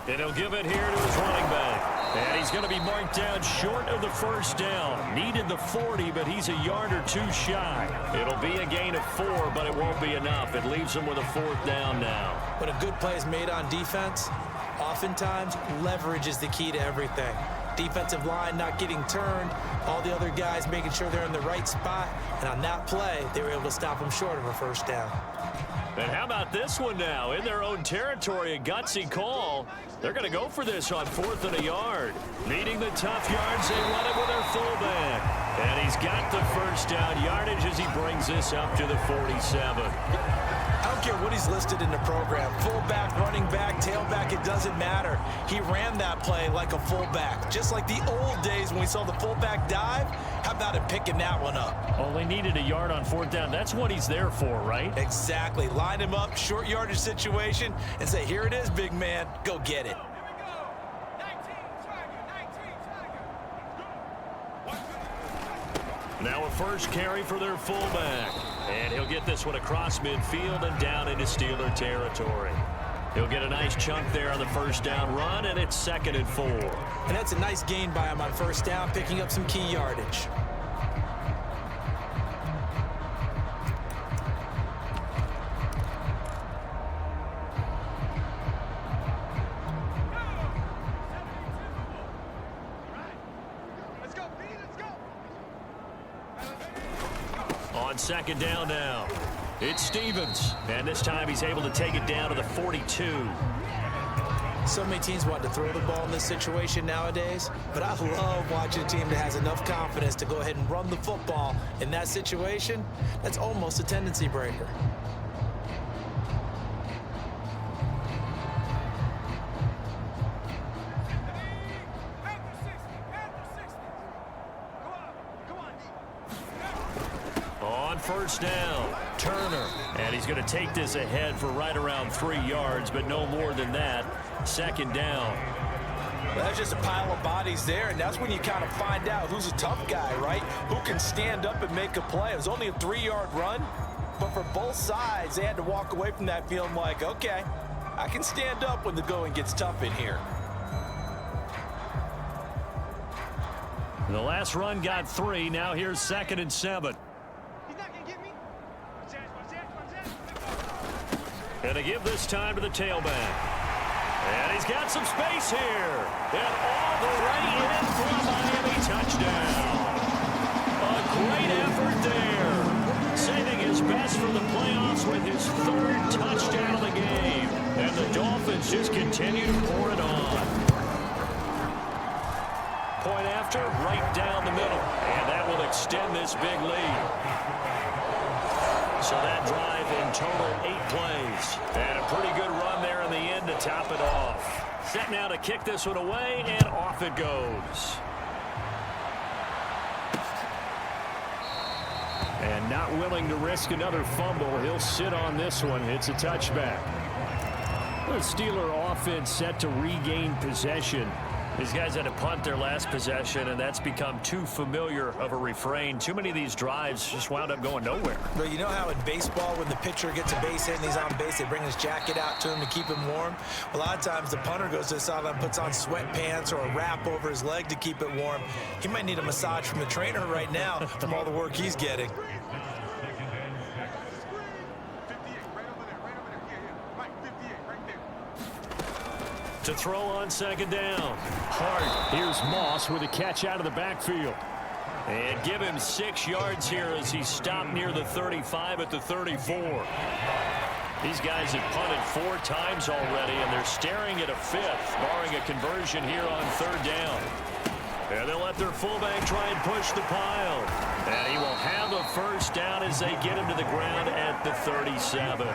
And he'll give it here to his running back. And he's going to be marked down short of the 1st down. Needed the 40, but he's a yard or 2 shy. It'll be a gain of 4, but it won't be enough. It leaves him with a 4th down now. When a good play is made on defense, oftentimes leverage is the key to everything. Defensive line not getting turned, all the other guys making sure they're in the right spot, and on that play, they were able to stop him short of a 1st down. And how about this one now? In their own territory, a gutsy call. They're going to go for this on 4th and a yard. Needing the tough yards, they run it with their fullback. And he's got the 1st down yardage as he brings this up to the 47. I don't care what he's listed in the program. Fullback, running back, tailback, it doesn't matter. He ran that play like a fullback. Just like the old days when we saw the fullback dive. How about him picking that one up? Only needed a yard on 4th down. That's what he's there for, right? Exactly. Line him up, short yardage situation, and say, here it is, big man. Go get it. Now a 1st carry for their fullback. And he'll get this one across midfield and down into Steeler territory. He'll get a nice chunk there on the 1st down run, and it's 2nd and 4. And that's a nice gain by him on 1st down, picking up some key yardage. On 2nd down now, it's Stevens, and this time he's able to take it down to the 42. So many teams want to throw the ball in this situation nowadays, but I love watching a team that has enough confidence to go ahead and run the football in that situation. That's almost a tendency breaker. On 1st down, Turner, and he's going to take this ahead for right around 3 yards, but no more than that. 2nd down. Well, that's just a pile of bodies there, and that's when you kind of find out who's a tough guy, right? Who can stand up and make a play. It was only a 3-yard run, but for both sides, they had to walk away from that feeling like, okay, I can stand up when the going gets tough in here. The last run got 3. Now here's 2nd and 7. And they give this time to the tailback. And he's got some space here. And all the way in for a Miami touchdown. A great effort there. Saving his best for the playoffs with his 3rd touchdown of the game. And the Dolphins just continue to pour it on. Point after, right down the middle. And that will extend this big lead. So that drive in total 8 plays. And a pretty good run there in the end to top it off. Set now to kick this one away, and off it goes. And not willing to risk another fumble. He'll sit on this one. It's a touchback. The Steeler offense set to regain possession. These guys had to punt their last possession, and that's become too familiar of a refrain. Too many of these drives just wound up going nowhere. But you know how in baseball, when the pitcher gets a base hit and he's on base, they bring his jacket out to him to keep him warm? A lot of times the punter goes to the sideline, puts on sweatpants or a wrap over his leg to keep it warm. He might need a massage from the trainer right now from all the work he's getting. To throw on second down. Hart. Here's Moss with a catch out of the backfield. And give him 6 yards here as he stopped near the 35 at the 34. These guys have punted 4 times already, and they're staring at a 5th, barring a conversion here on 3rd down. And they'll let their fullback try and push the pile. And he will have a first down as they get him to the ground at the 37.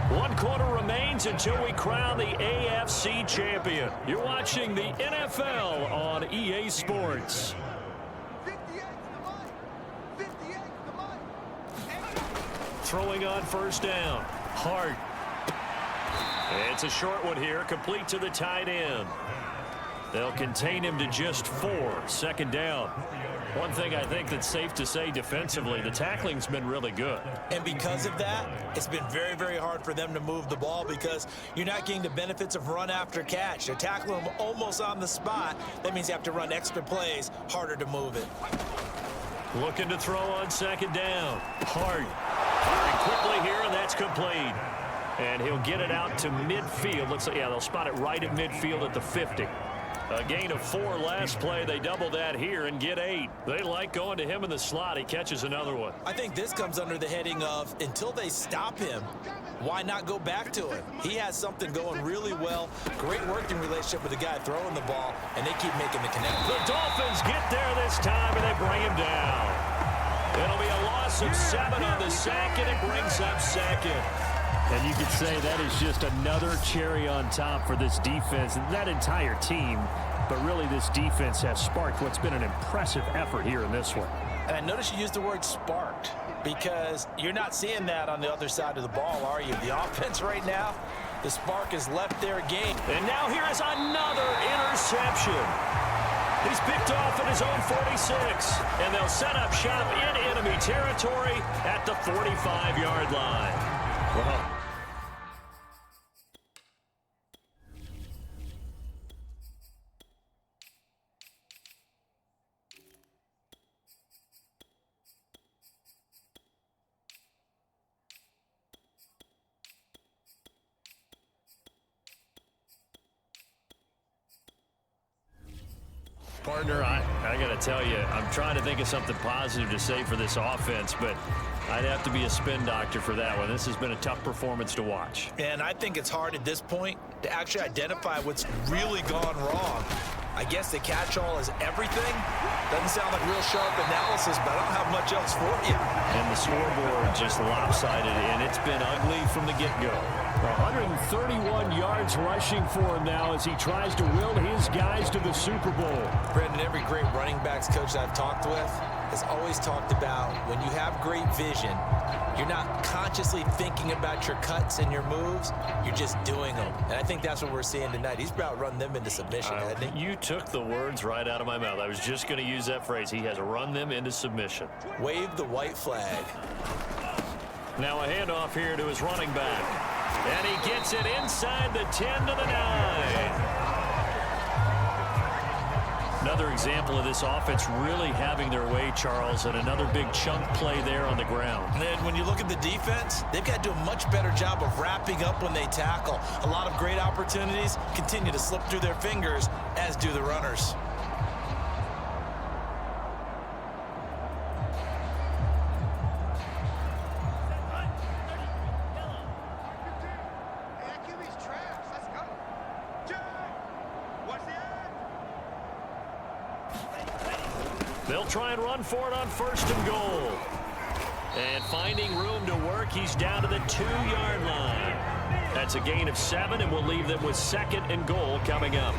One quarter remains until we crown the AFC champion. You're watching the NFL on EA Sports. Throwing on first down. Hart. It's a short one here, complete to the tight end. They'll contain him to just 4, 2nd down. One thing I think that's safe to say defensively, the tackling's been really good. And because of that, it's been very, very hard for them to move the ball because you're not getting the benefits of run after catch. They're tackling them almost on the spot. That means you have to run extra plays, harder to move it. Looking to throw on 2nd down. Hart. Very quickly here, and that's complete. And he'll get it out to midfield. Looks like, yeah, they'll spot it right at midfield at the 50. A gain of 4 last play. They double that here and get 8. They like going to him in the slot. He catches another one. I think this comes under the heading of until they stop him, why not go back to him? He has something going really well. Great working relationship with the guy throwing the ball, and they keep making the connection. The Dolphins get there this time, and they bring him down. It'll be a loss of 7 on the sack, and it brings up 2nd. And you could say that is just another cherry on top for this defense and that entire team. But really, this defense has sparked what's been an impressive effort here in this one. And I notice you used the word sparked because you're not seeing that on the other side of the ball, are you? The offense right now, the spark has left their game. And now here is another interception. He's picked off at his own 46. And they'll set up shop in enemy territory at the 45-yard line. Well, partner, I got to tell you, I'm trying to think of something positive to say for this offense, but I'd have to be a spin doctor for that one. This has been a tough performance to watch. And I think it's hard at this point to actually identify what's really gone wrong. I guess the catch-all is everything. Doesn't sound like real sharp analysis, but I don't have much else for you. And the scoreboard just lopsided, and it's been ugly from the get-go. 131 yards rushing for him now as he tries to will his guys to the Super Bowl. Brandon, every great running backs coach I've talked with has always talked about when you have great vision, you're not consciously thinking about your cuts and your moves, you're just doing them. And I think that's what we're seeing tonight. He's about run them into submission, hasn't he? You took the words right out of my mouth. I was just going to use that phrase. He has run them into submission. Wave the white flag. Now a handoff here to his running back. And he gets it inside the 10 to the 9. Another example of this offense really having their way, Charles, and another big chunk play there on the ground. And then when you look at the defense, they've got to do a much better job of wrapping up when they tackle. A lot of great opportunities continue to slip through their fingers, as do the runners. They'll try and run for it on 1st and goal. And finding room to work, he's down to the 2-yard line. That's a gain of 7, and we'll leave them with 2nd and goal coming up.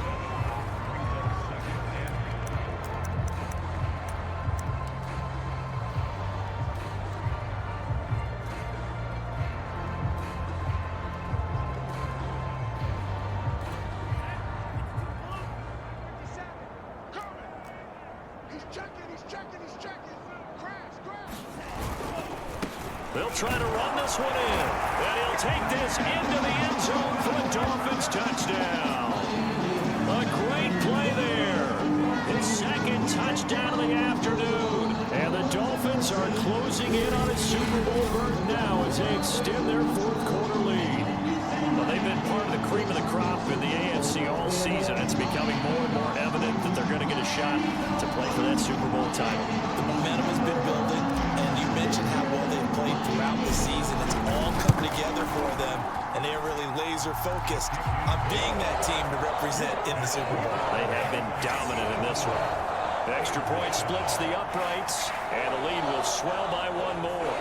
They'll try to run this one in. And he'll take this into the end zone for a Dolphins touchdown. A great play there. His second touchdown of the afternoon. And the Dolphins are closing in on a Super Bowl berth now as they extend their fourth quarter lead. Well, they've been part of the cream of the crop in the AFC all season. It's becoming more and more evident that they're going to get a shot to play for that Super Bowl title. The momentum has been building, and you mentioned how well they've played throughout the season. It's all come together for them, and they are really laser focused on being that team to represent in the Super Bowl. They have been dominant in this one. The extra point splits the uprights, and the lead will swell by one more.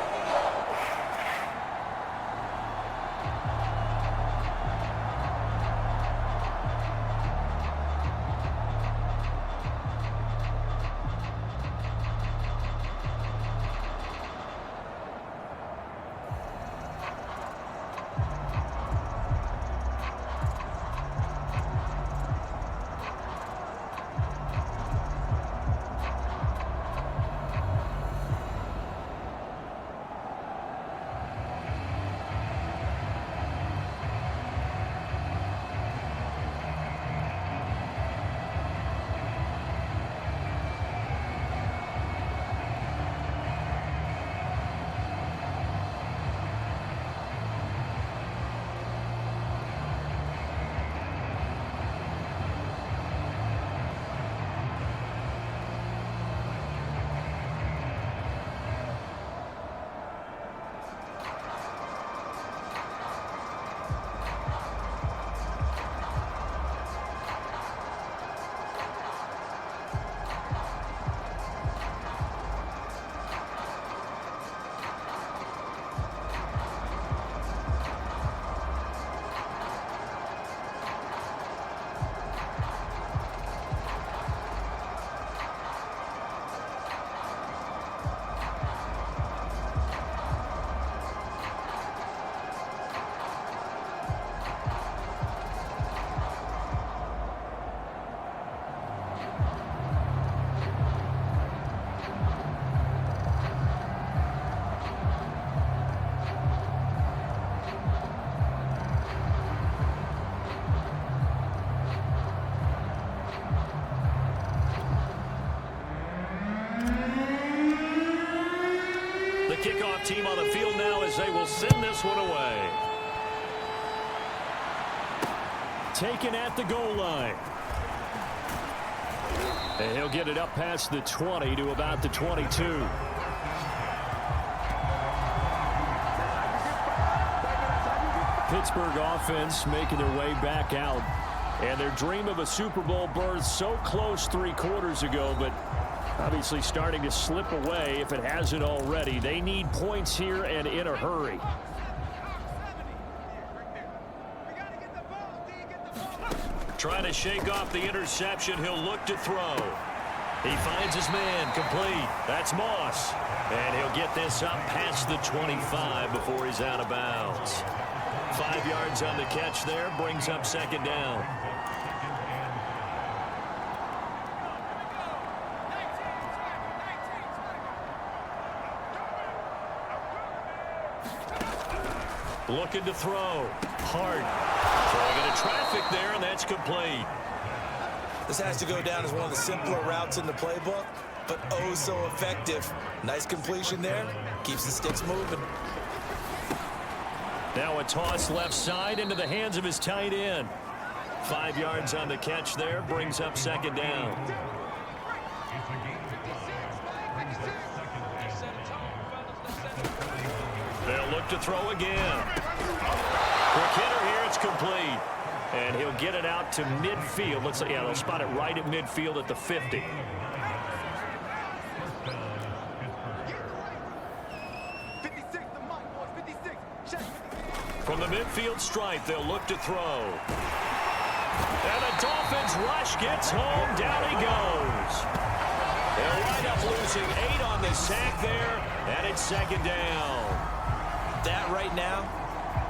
Kickoff team on the field now as they will send this one away. Taken at the goal line. And he'll get it up past the 20 to about the 22. Pittsburgh offense making their way back out. And their dream of a Super Bowl berth so close 3 quarters ago, but obviously starting to slip away if it hasn't already. They need points here and in a hurry. Trying to shake off the interception. He'll look to throw. He finds his man complete. That's Moss. And he'll get this up past the 25 before he's out of bounds. 5 yards on the catch there. Brings up second down. Looking to throw. Hard. Throwing into traffic there, and that's complete. This has to go down as one of the simpler routes in the playbook, but oh so effective. Nice completion there. Keeps the sticks moving. Now a toss left side into the hands of his tight end. 5 yards on the catch there. Brings up second down. They'll look to throw again. Quick hitter here. It's complete. And he'll get it out to midfield. Looks like, yeah, they'll spot it right at midfield at the 50. From the midfield stripe, they'll look to throw. And the Dolphins rush gets home. Down he goes. They'll wind up losing 8 on the sack there, and it's second down. That right now,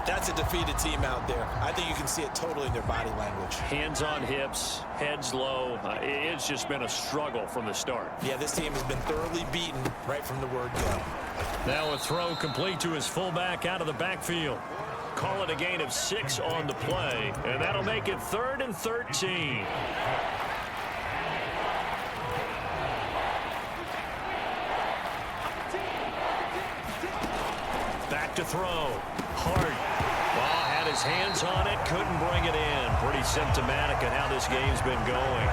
that's a defeated team out there. I think you can see it totally in their body language. Hands on hips, heads low. It's just been a struggle from the start. Yeah, this team has been thoroughly beaten right from the word go. Now a throw complete to his fullback out of the backfield. Call it a gain of 6 on the play, and that'll make it 3rd and 13. Back to throw. Hart. Ball had his hands on it, couldn't bring it in. Pretty symptomatic of how this game's been going.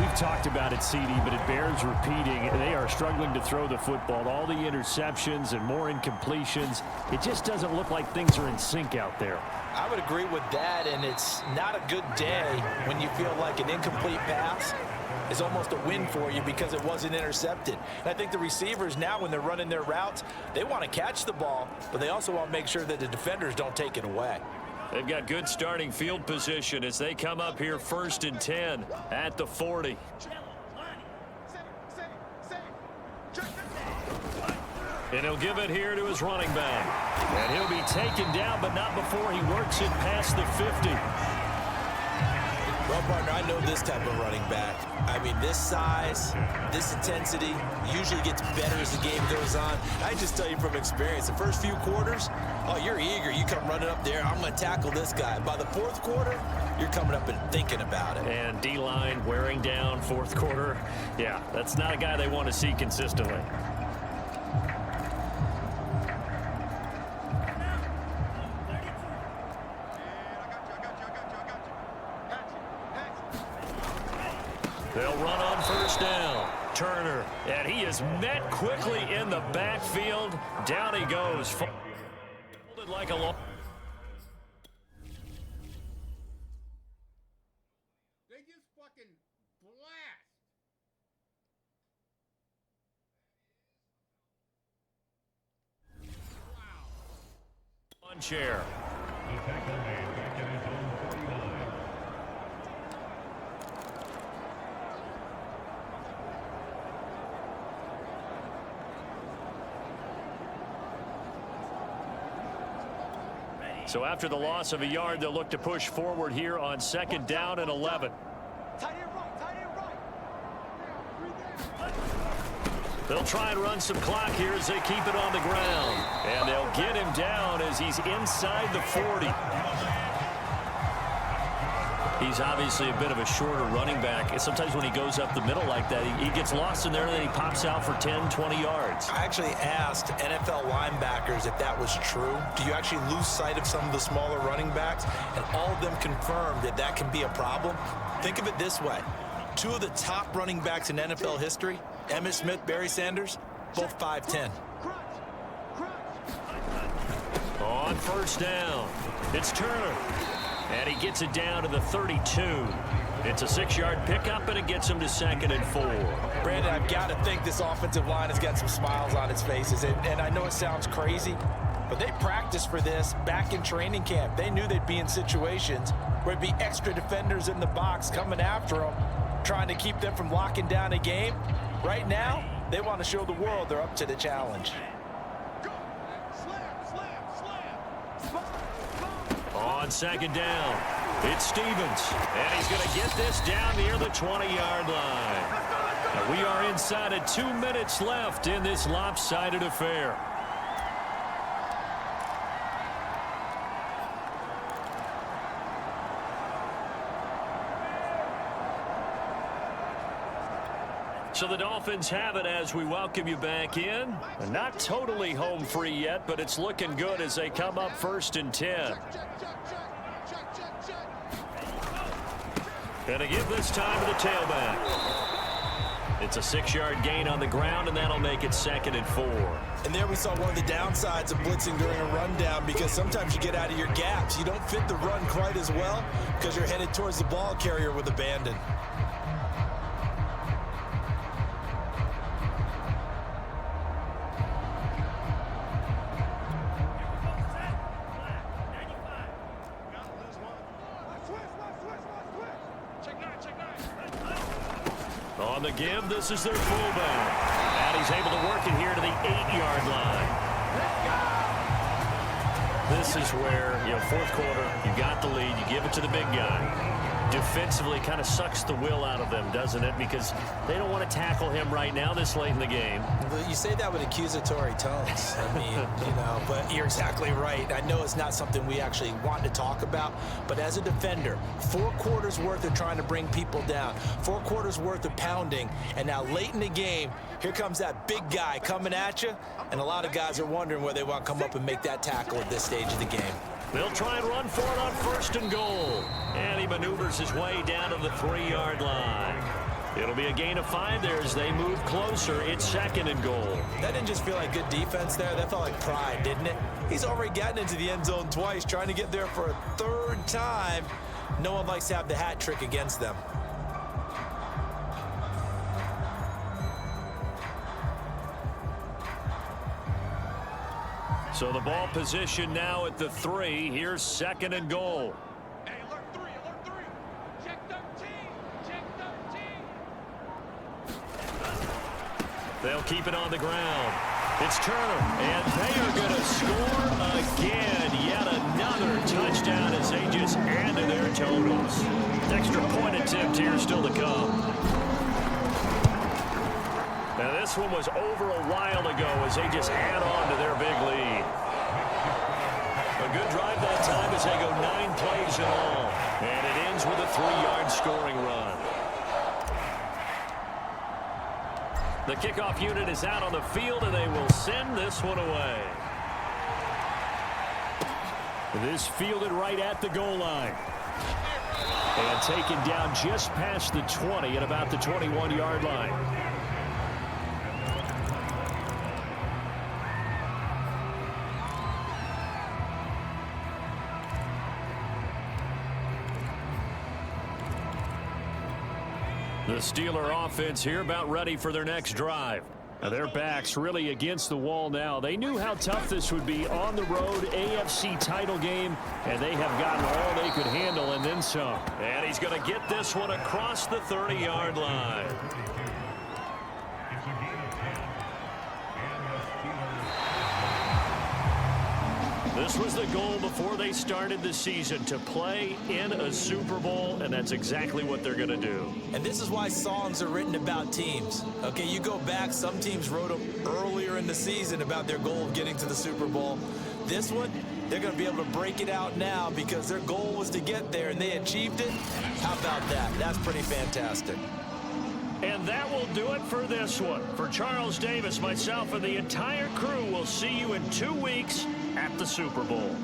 We've talked about it, CD, but it bears repeating. They are struggling to throw the football. All the interceptions and more incompletions. It just doesn't look like things are in sync out there. I would agree with that, and it's not a good day when you feel like an incomplete pass is almost a win for you because it wasn't intercepted. And I think the receivers now, when they're running their routes, they want to catch the ball, but they also want to make sure that the defenders don't take it away. They've got good starting field position as they come up here 1st and 10 at the 40. And he'll give it here to his running back. And he'll be taken down, but not before he works it past the 50. Well, partner, I know this type of running back. I mean, this size, this intensity usually gets better as the game goes on. I just tell you from experience, the first few quarters, oh, you're eager. You come running up there, I'm going to tackle this guy. By the 4th quarter, you're coming up and thinking about it. And D-line wearing down 4th quarter. Yeah, that's not a guy they want to see consistently. They'll run on 1st down. Turner, and he is met quickly in the backfield. Down he goes. Folded like a long. They just fucking blast. Wow. On chair. So after the loss of a yard, they'll look to push forward here on 2nd down and 11. They'll try and run some clock here as they keep it on the ground. And they'll get him down as he's inside the 40. He's obviously a bit of a shorter running back. And sometimes when he goes up the middle like that, he gets lost in there and then he pops out for 10, 20 yards. I actually asked NFL linebackers if that was true. Do you actually lose sight of some of the smaller running backs? And all of them confirmed that that can be a problem. Think of it this way. 2 of the top running backs in NFL history, Emmitt Smith, Barry Sanders, both 5'10". On 1st down, it's Turner. And he gets it down to the 32. It's a 6-yard pickup, and it gets him to 2nd and 4. Brandon, I've got to think this offensive line has got some smiles on its faces. And I know it sounds crazy, but they practiced for this back in training camp. They knew they'd be in situations where it'd be extra defenders in the box coming after them, trying to keep them from locking down a game. Right now, they want to show the world they're up to the challenge. On 2nd down, it's Stevens. And he's going to get this down near the 20-yard line. Now we are inside of 2 minutes left in this lopsided affair. So the Dolphins have it as we welcome you back in. Not totally home free yet, but it's looking good as they come up 1st and 10. And to give this time to the tailback. It's a 6-yard gain on the ground, and that'll make it 2nd and 4. And there we saw one of the downsides of blitzing during a rundown, because sometimes you get out of your gaps. You don't fit the run quite as well because you're headed towards the ball carrier with abandon. On the give, this is their fullback. And he's able to work it here to the 8-yard line. This is where, 4th quarter, you got the lead, you give it to the big guy. defensively kind of sucks the will out of them, doesn't it? Because they don't want to tackle him right now this late in the game. You say that with accusatory tones. I mean, but you're exactly right. I know it's not something we actually want to talk about, but as a defender, 4 quarters worth of trying to bring people down, 4 quarters worth of pounding, and now late in the game, here comes that big guy coming at you, and a lot of guys are wondering whether they want to come up and make that tackle at this stage of the game. They'll try and run for it on 1st and goal. And he maneuvers his way down to the 3-yard line. It'll be a gain of 5 there as they move closer. It's 2nd and goal. That didn't just feel like good defense there. That felt like pride, didn't it? He's already gotten into the end zone twice, trying to get there for a 3rd time. No one likes to have the hat trick against them. So the ball position now at the 3. Here's 2nd and goal. Hey, alert 3, alert 3. Check 13, check 13. They'll keep it on the ground. It's Turner, and they are going to score again. Yet another touchdown as they just add to their totals. Extra point attempt here still to come. Now this one was over a while ago as they just add on to their big lead. A good drive that time as they go 9 plays in all. And it ends with a 3-yard scoring run. The kickoff unit is out on the field, and they will send this one away. This fielded right at the goal line. And taken down just past the 20 at about the 21-yard line. The Steeler offense here about ready for their next drive. Now their backs really against the wall now. They knew how tough this would be on the road, AFC title game, and they have gotten all they could handle and then some. And he's going to get this one across the 30-yard line. This was the goal before they started the season, to play in a Super Bowl, and that's exactly what they're going to do. And this is why songs are written about teams. Okay, you go back, some teams wrote them earlier in the season about their goal of getting to the Super Bowl. This one, they're going to be able to break it out now because their goal was to get there, and they achieved it. How about that? That's pretty fantastic. And that will do it for this one. For Charles Davis, myself, and the entire crew, will see you in 2 weeks at the Super Bowl.